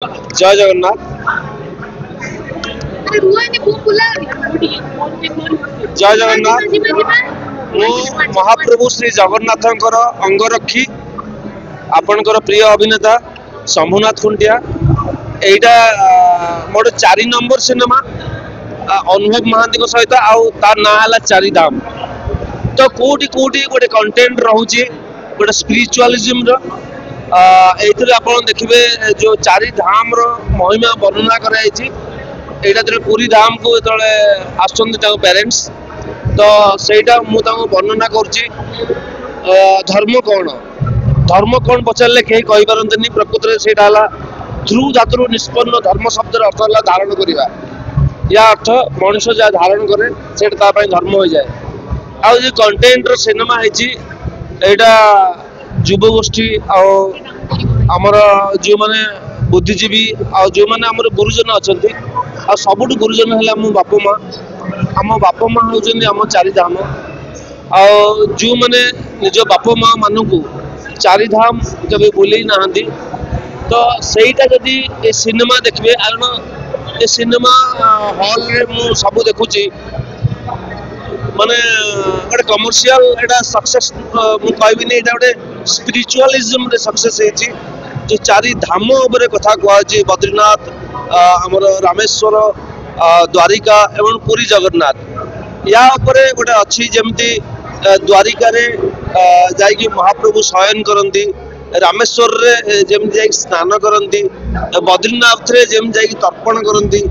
जय जगन्नाथ। जय जगन्नाथ। मु महाप्रभु श्री जगन्नाथंकर अंगरक्षी आपणकर प्रिय अभिनेता शंभुनाथ खुंटिया। एटा मोर 4 नंबर सिनेमा अनुभव महांती सहित आर ना है चारि धाम। तो कोटि कोटि गोटे कंटेंट रोचे गोटे स्पिरिचुअलिज्म आप देखिए जो चारि धाम महिमा वर्णना कर पुरी धाम को जो पेरेंट्स तो सहीटा मुझे वर्णना कर धर्म कौन पचारे कहीं कहींपारती प्रकृत से ध्रुव धातु निष्पन्न धर्म शब्द अर्थ है धारण करवा या अर्थ मनुष्य जहाँ धारण करे से धर्म हो जाए। आज कंटेंट सिनेमा है युवगोष्ठी आमर जो मैंने बुद्धिजीवी जो मैंने आम गुरुजन अच्छा सबुठ गुरुजन है आम बाप माँ आम बाप माँ हूँ आम चारि धाम जो मैंने निज बाप माँ मानू चारि धाम कभी बुले ना तो सहीटा जदि ये सिनेमा देखिए कारण ये सिनेमा हॉल रे मु सब देखुची माने गोटे कमर्शियल एटा सक्सेस मु कहबिनी एटा गोटे स्पिरिचुअलिज्म रे सक्सेस हेची जो चारि धाम उपरे कथा कहछि बद्रीनाथ हमर रामेश्वर द्वारिका एवं पुरी जगन्नाथ या उपरे गोटे अछि जेमती द्वारिका रे जाई महाप्रभु शयन करंती रामेश्वर रे जेमती जाई स्नान करंती बद्रीनाथ रे जेम जाई तर्पण करंती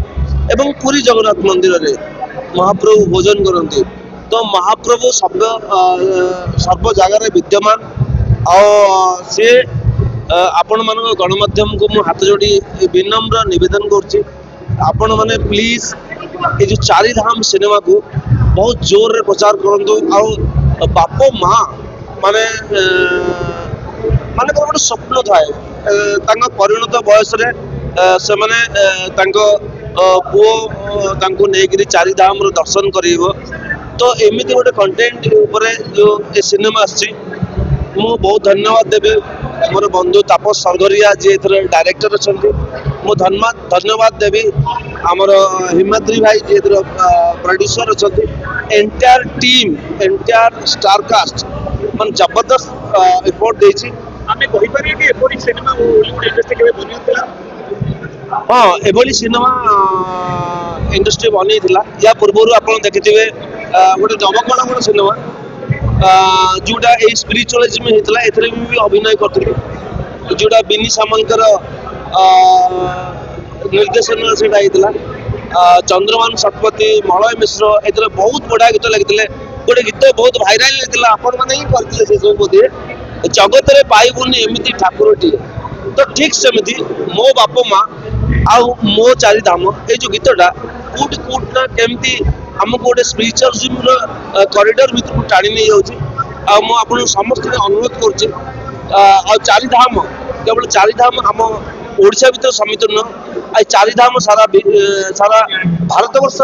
एवं पुरी जगन्नाथ मंदिर रे महाप्रभु भोजन करंती। तो महाप्रभु सर्व जगार विद्यमान सी आपण मान गणमाध्यम को मु हाथ जोड़ी विनम्र निवेदन करुच्ची आपण मैंने प्लीज ये जो चारि धाम सिनेमा को बहुत जोर रे प्रचार करंतु बाप माँ माने माने गोटे स्वप्न थाए परिणत बयस से माने पुओ नहीं चारि धाम दर्शन कर तो एमती गोटे कंटेंट उपरे जो ये सिनेमा आसी मु बहुत धन्यवाद देवी मोर बंधु तापस सरगरिया जी डायरेक्टर अच्छा मु धन्यवाद देवी आमर हिमाद्री भाई जी प्रोड्यूसर अच्छा entire team entire star cast मान जबरदस्त एफर्ट देछि आमे कहि पारे कि एपरी सिनेमा बॉलीवुड इंडस्ट्री केबे बनिथिला। हाँ एभली सिनेमा इंडस्ट्री बनी थिला या पूर्व आप देखिए गोटे नवकण सिनेमा जोटा ये स्पिरिचुअलिज्म होता है भी अभिनय करी जोटा बिनी सामंतर निर्देशन से चंद्रमान शतपथी मलय मिश्र ए बहुत बढ़िया गीत लगी गोटे गीत बहुत भाइराल होता आपण मैंने ही करते से सब बोधे जगत में पाइबुनि एमती ठाकुरटी तो ठीक सेमती मो बाप माँ आउ मो चारि धाम ये जो गीतटा कूट कूट ना केमती आमको गोटे स्पिरिचुअलिज्म कॉरिडोर भीतर टाणी नहीं जाऊँगी मुझे समस्त अनुरोध कर चारि धाम केवल चारि धाम आम ओडिशा भीतर समित नुह चारि धाम सारा सारा भारत वर्ष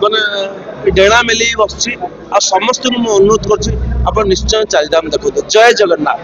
माने डेणा मेली बस समस्त अनुरोध कर निश्चय चारि धाम देखो। जय जगन्नाथ।